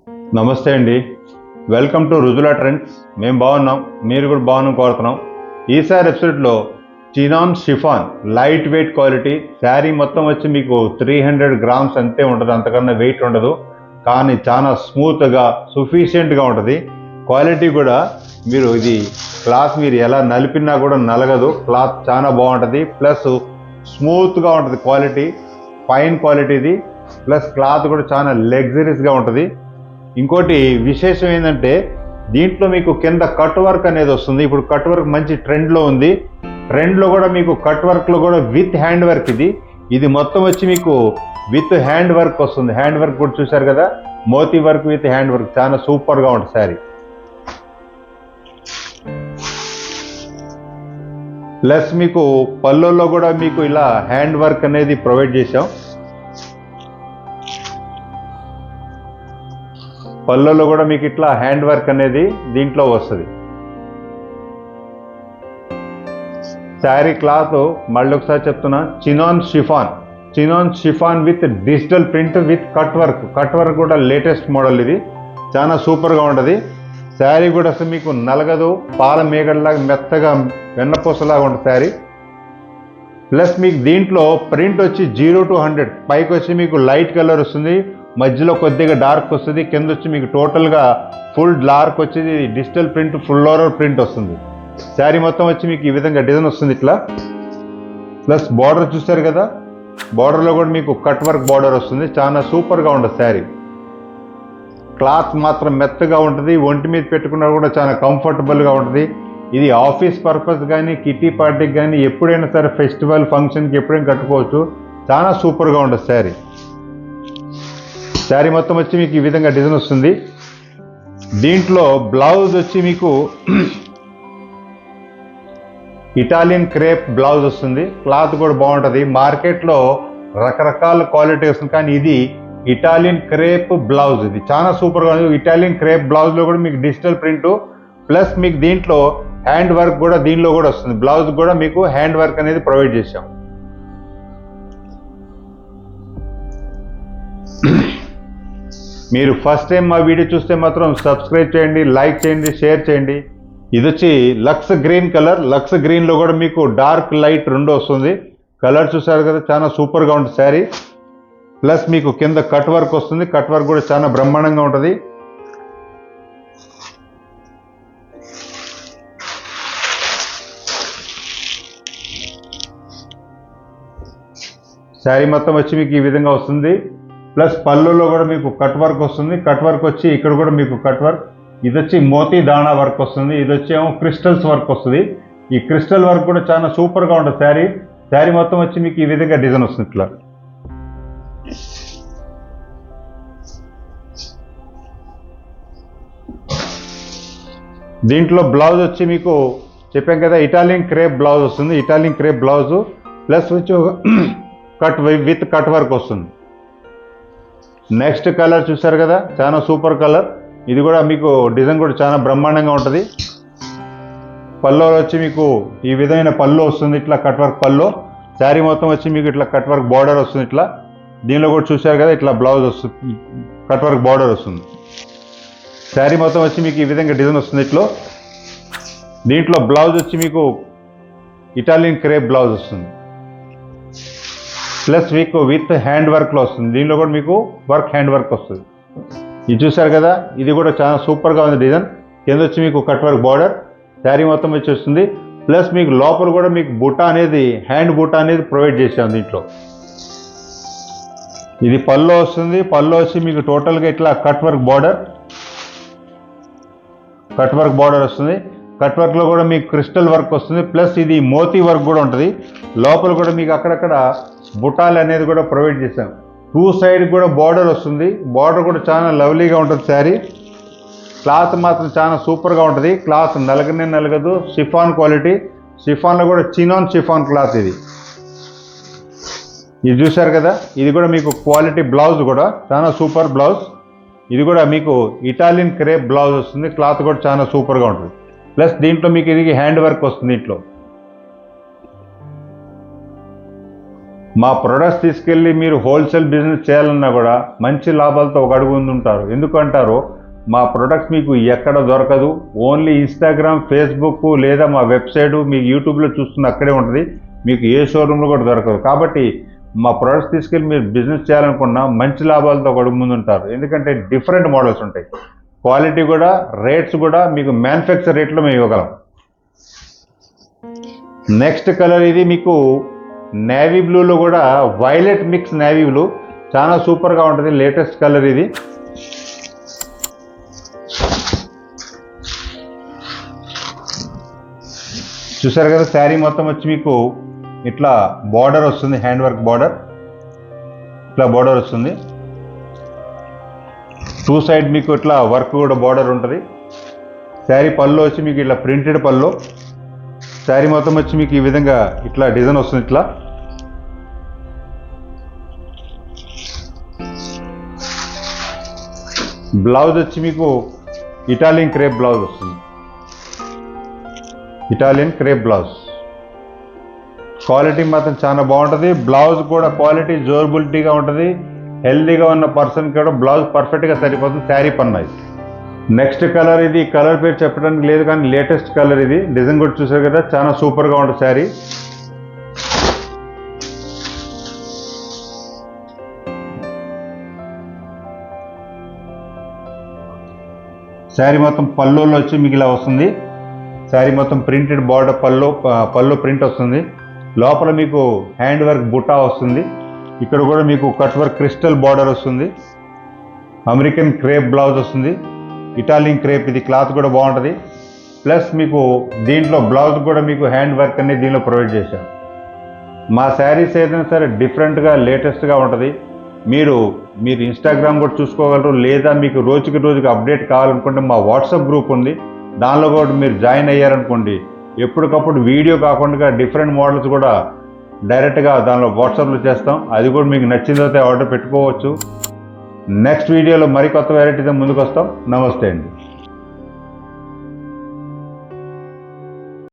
నమస్తే అండి. Welcome to Rujula trends. మేము బాగున్నాం, మీరు కూడా బాగున్నాం కోరుతున్నాం. ఈసారి ఎపిసోడ్లో chinon chiffon light weight quality sari మొత్తం వచ్చి మీకు 300 గ్రామ్స్ అంతే ఉంటుంది, అంతకన్నా వెయిట్ ఉండదు. కానీ చాలా స్మూత్గా సఫిషియెంట్గా ఉంటుంది. క్వాలిటీ కూడా మీరు ఇది క్లాత్ మీరు ఎలా నలిపినా కూడా నలగదు. క్లాత్ చాలా బాగుంటుంది, ప్లస్ స్మూత్గా ఉంటుంది. క్వాలిటీ ఫైన్ క్వాలిటీ ఇది, ప్లస్ క్లాత్ కూడా చాలా లగ్జరీస్గా ఉంటుంది. ఇంకోటి విశేషం ఏంటంటే దీంట్లో మీకు కింద కట్ వర్క్ అనేది వస్తుంది. ఇప్పుడు కట్ వర్క్ మంచి ట్రెండ్లో ఉంది. ట్రెండ్లో కూడా మీకు కట్ వర్క్లో కూడా విత్ హ్యాండ్ వర్క్ ఇది మొత్తం వచ్చి మీకు విత్ హ్యాండ్ వర్క్ వస్తుంది. హ్యాండ్ వర్క్ కూడా చూశారు కదా, moti work with hand work చాలా సూపర్గా ఉంటుంది శారీ. ప్లస్ మీకు పళ్ళులో కూడా మీకు ఇలా హ్యాండ్ వర్క్ అనేది ప్రొవైడ్ చేశాం. పళ్ళులో కూడా మీకు ఇట్లా హ్యాండ్ వర్క్ అనేది దీంట్లో వస్తుంది. శారీ క్లాత్ మళ్ళీ ఒకసారి చెప్తున్నా, chinon chiffon with digital print with cut work కూడా లేటెస్ట్ మోడల్. ఇది చాలా సూపర్గా ఉంటుంది. శారీ కూడా అసలు మీకు నలగదు, పాల మేగడలాగా మెత్తగా వెన్నపూసలాగా ఉంటుంది శారీ. ప్లస్ మీకు దీంట్లో ప్రింట్ వచ్చి 0 to 100 పైకి వచ్చి మీకు లైట్ కలర్ వస్తుంది, మధ్యలో కొద్దిగా డార్క్ వస్తుంది, కింద వచ్చి మీకు టోటల్గా ఫుల్ డార్క్ వచ్చేది digital print, full over print వస్తుంది. శారీ మొత్తం వచ్చి మీకు ఈ విధంగా డిజైన్ వస్తుంది ఇట్లా. ప్లస్ బార్డర్ చూస్తారు కదా, బార్డర్లో కూడా మీకు కట్ వర్క్ బార్డర్ వస్తుంది. చాలా సూపర్గా ఉంటుంది శారీ. క్లాత్ మాత్రం మెత్తగా ఉంటుంది, ఒంటి మీద పెట్టుకున్నా కూడా చాలా కంఫర్టబుల్గా ఉంటుంది. ఇది ఆఫీస్ పర్పస్ కానీ కిటీ పార్టీకి కానీ ఎప్పుడైనా సరే ఫెస్టివల్ ఫంక్షన్కి ఎప్పుడైనా కట్టుకోవచ్చు. చాలా సూపర్గా ఉంటుంది శారీ. శారీ మొత్తం వచ్చి మీకు ఈ విధంగా డిజైన్ వస్తుంది. దీంట్లో బ్లౌజ్ వచ్చి మీకు ఇటాలియన్ క్రేప్ బ్లౌజ్ వస్తుంది. క్లాత్ కూడా బాగుంటుంది. మార్కెట్లో రకరకాల క్వాలిటీ వస్తుంది, కానీ ఇది ఇటాలియన్ క్రేప్ బ్లౌజ్. ఇది చాలా సూపర్గా ఉంది. ఇటాలియన్ క్రేప్ బ్లౌజ్లో కూడా మీకు డిజిటల్ ప్రింట్, ప్లస్ మీకు దీంట్లో హ్యాండ్ వర్క్ కూడా దీనిలో కూడా వస్తుంది. బ్లౌజ్ కూడా మీకు హ్యాండ్ వర్క్ అనేది ప్రొవైడ్ చేశాం. మీరు ఫస్ట్ టైం మా వీడియో చూస్తే మాత్రం సబ్స్క్రైబ్ చేయండి, లైక్ చేయండి, షేర్ చేయండి. ఇది వచ్చి లక్స్ గ్రీన్ కలర్. లక్స్ గ్రీన్లో కూడా మీకు డార్క్ లైట్ రెండు వస్తుంది. కలర్ చూసారు కదా, చాలా సూపర్గా ఉంటుంది శారీ. ప్లస్ మీకు కింద కట్ వర్క్ వస్తుంది. కట్ వర్క్ కూడా చాలా బ్రహ్మాండంగా ఉంటుంది. శారీ మొత్తం వచ్చి మీకు ఈ విధంగా వస్తుంది. ప్లస్ పళ్ళులో కూడా మీకు కట్ వర్క్ వస్తుంది. కట్ వర్క్ వచ్చి ఇక్కడ కూడా మీకు కట్ వర్క్. ఇది వచ్చి మోతీ దాణా వర్క్ వస్తుంది. ఇది వచ్చేమో క్రిస్టల్స్ వర్క్ వస్తుంది. ఈ క్రిస్టల్ వర్క్ కూడా చాలా సూపర్గా ఉంటుంది శారీ. శారీ మొత్తం వచ్చి మీకు ఈ విధంగా డిజైన్ వస్తుంది ఇట్లా. దీంట్లో బ్లౌజ్ వచ్చి మీకు చెప్పాం కదా, ఇటాలియన్ క్రేప్ బ్లౌజ్ వస్తుంది. ఇటాలియన్ క్రేప్ బ్లౌజ్ ప్లస్ వచ్చి విత్ కట్ వర్క్ వస్తుంది. నెక్స్ట్ కలర్ చూసారు కదా, చాలా సూపర్ కలర్. ఇది కూడా మీకు డిజైన్ కూడా చాలా బ్రహ్మాండంగా ఉంటుంది. పల్లో వచ్చి మీకు ఈ విధమైన పళ్ళు వస్తుంది, ఇట్లా కట్ వర్క్ పళ్ళు. శారీ మొత్తం వచ్చి మీకు ఇట్లా కట్ వర్క్ బార్డర్ వస్తుంది ఇట్లా. దీనిలో కూడా చూసారు కదా, ఇట్లా బ్లౌజ్ వస్తుంది, కట్ వర్క్ బార్డర్ వస్తుంది. శారీ మొత్తం వచ్చి మీకు ఈ విధంగా డిజైన్ వస్తుంది ఇట్లా. దీంట్లో బ్లౌజ్ వచ్చి మీకు ఇటాలియన్ క్రేప్ బ్లౌజ్ వస్తుంది, ప్లస్ మీకు విత్ హ్యాండ్ వర్క్లో వస్తుంది. దీనిలో కూడా మీకు హ్యాండ్ వర్క్ వస్తుంది. ఇది చూసారు కదా, ఇది కూడా చాలా సూపర్గా ఉంది డిజైన్. కింద వచ్చి మీకు కట్ వర్క్ బార్డర్, శారీ మొత్తం వచ్చి వస్తుంది. ప్లస్ మీకు లోపల కూడా మీకు బుట్ట అనేది, హ్యాండ్ బుట్ట అనేది ప్రొవైడ్ చేసాం దీంట్లో. ఇది పల్లో వస్తుంది. పల్లో వచ్చి మీకు టోటల్గా ఇట్లా కట్ వర్క్ బార్డర్ వస్తుంది. కట్ వర్క్లో కూడా మీకు క్రిస్టల్ వర్క్ వస్తుంది. ప్లస్ ఇది మోతీ వర్క్ కూడా ఉంటుంది. లోపల కూడా మీకు అక్కడక్కడ బుటాలు అనేది కూడా ప్రొవైడ్ చేసాం. 2 సైడ్ కూడా బార్డర్ వస్తుంది. బార్డర్ కూడా చాలా లవ్లీగా ఉంటుంది శారీ. క్లాత్ మాత్రం చాలా సూపర్గా ఉంటుంది. క్లాత్ నలగదు, షిఫాన్ క్వాలిటీ. షిఫాన్లో కూడా చినాన్ షిఫాన్ క్లాత్ ఇది చూసారు కదా. ఇది కూడా మీకు క్వాలిటీ బ్లౌజ్ కూడా చాలా సూపర్ బ్లౌజ్. ఇది కూడా మీకు ఇటాలియన్ క్రేప్ బ్లౌజ్ వస్తుంది. క్లాత్ కూడా చాలా సూపర్గా ఉంటుంది. ప్లస్ దీంట్లో మీకు ఇది హ్యాండ్ వర్క్ వస్తుంది దీంట్లో. మా ప్రొడక్ట్స్ తీసుకెళ్ళి మీరు హోల్సేల్ బిజినెస్ చేయాలన్నా కూడా మంచి లాభాలతో ఒక అడుగు ముందుంటారు. ఎందుకంటారో మా ప్రొడక్ట్స్ మీకు ఎక్కడ దొరకదు. ఓన్లీ ఇన్స్టాగ్రామ్, ఫేస్బుక్ లేదా మా వెబ్సైటు మీకు యూట్యూబ్లో చూస్తున్న అక్కడే ఉంటుంది. మీకు ఏ షోరూంలో కూడా దొరకదు. కాబట్టి మా ప్రొడక్ట్స్ తీసుకెళ్ళి మీరు బిజినెస్ చేయాలనుకున్నా మంచి లాభాలతో ఒక అడుగు ముందుంటారు. ఎందుకంటే డిఫరెంట్ మోడల్స్ ఉంటాయి. క్వాలిటీ కూడా, రేట్స్ కూడా మీకు మ్యానుఫ్యాక్చర్ రేట్లో మేము ఇవ్వగలం. నెక్స్ట్ కలర్ ఇది మీకు నేవీ బ్లూలో కూడా వైలెట్ మిక్స్ నేవీ బ్లూ, చాలా సూపర్గా ఉంటుంది. లేటెస్ట్ కలర్ ఇది. చూసారు కదా, శారీ మొత్తం వచ్చి మీకు ఇట్లా బార్డర్ వస్తుంది, హ్యాండ్ వర్క్ బార్డర్, ఇట్లా బార్డర్ వస్తుంది. టూ సైడ్ మీకు ఇట్లా వర్క్ కూడా బార్డర్ ఉంటుంది. శారీ పళ్ళు వచ్చి మీకు ఇట్లా ప్రింటెడ్ పళ్ళు. శారీ మొత్తం వచ్చి మీకు ఈ విధంగా ఇట్లా డిజైన్ వస్తుంది. ఇట్లా బ్లౌజ్ వచ్చి మీకు ఇటాలియన్ క్రేప్ బ్లౌజ్ వస్తుంది. ఇటాలియన్ క్రేప్ బ్లౌజ్ క్వాలిటీ మాత్రం చాలా బాగుంటుంది. బ్లౌజ్ కూడా క్వాలిటీ డ్యూరబిలిటీగా ఉంటుంది. హెల్దీగా ఉన్న పర్సన్ కూడా బ్లౌజ్ పర్ఫెక్ట్గా సరిపోతుంది శారీ పన్నా. నెక్స్ట్ కలర్ ఇది, కలర్ పేరు చెప్పడానికి లేదు కానీ లేటెస్ట్ కలర్ ఇది. డిజైన్ కూడా చూసారు కదా, చాలా సూపర్గా ఉంటుంది శారీ. శారీ మొత్తం పళ్ళులో వచ్చి మీకు ఇలా వస్తుంది. శారీ మొత్తం ప్రింటెడ్ బార్డర్, పళ్ళు ప్రింట్ వస్తుంది. లోపల మీకు హ్యాండ్ వర్క్ బుట్టా వస్తుంది. ఇక్కడ కూడా మీకు కట్ వర్క్ క్రిస్టల్ బార్డర్ వస్తుంది. అమెరికన్ క్రేప్ బ్లౌజ్ వస్తుంది. ఇటాలియన్ క్రేప్, ఇది క్లాత్ కూడా బాగుంటుంది. ప్లస్ మీకు దీంట్లో బ్లౌజ్ కూడా మీకు హ్యాండ్ వర్క్ అనేది దీనిలో ప్రొవైడ్ చేశాను. మా శారీస్ ఏదైనా సరే డిఫరెంట్గా లేటెస్ట్గా ఉంటుంది. మీరు ఇన్స్టాగ్రామ్ కూడా చూసుకోగలరు. లేదా మీకు రోజుకి అప్డేట్ కావాలనుకుంటే మా వాట్సాప్ గ్రూప్ ఉంది, దానిలో కూడా మీరు జాయిన్ అయ్యారనుకోండి, ఎప్పటికప్పుడు వీడియో కాకుండా డిఫరెంట్ మోడల్స్ కూడా డైరెక్ట్గా దానిలో వాట్సాప్లో చేస్తాం. అది కూడా మీకు నచ్చిందైతే ఆర్డర్ పెట్టుకోవచ్చు. నెక్స్ట్ వీడియోలో మరికొత్త వెరైటీతో ముందుకు వస్తాం. నమస్తే అండి.